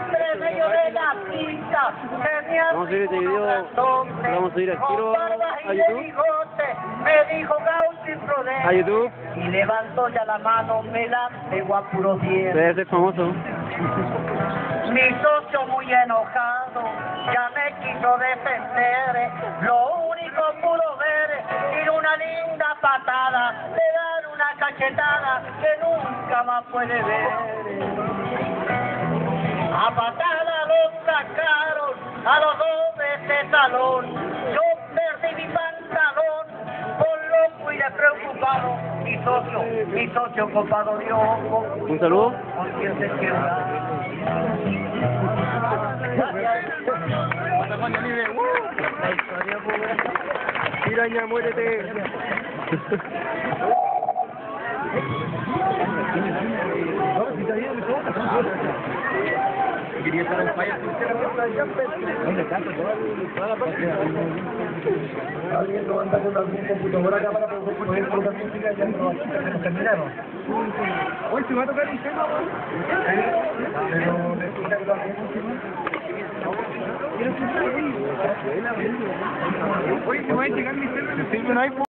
entre medio de la pista, Vamos a subir este video, vamos a subir al tiro a YouTube. Me dijo Gaucho y Prodé. A YouTube. Y levantó ya la mano, me la pegó a puro diez. Debe ser famoso. Mi socio muy enojado, ya me quiso defender. Lo único pudo ver, tiene una linda patada, le dan una cachetada que nunca más puede ver. A patada los sacaron a los dos de este salón. Yo perdí mi pantalón, por loco y despreocupado. Mi socio copado dio ojo. Un saludo. Con quien se queda. La historia buena. Piraña, muérete. Quería estar en falla. ¿Dónde está toda la parte? Alguien lo anda con algún computador acá para poder colocar música ya no terminaron. Hoy se va a tocar el tema, pero necesita que lo hagamos. Hoy se va a llegar mi celular.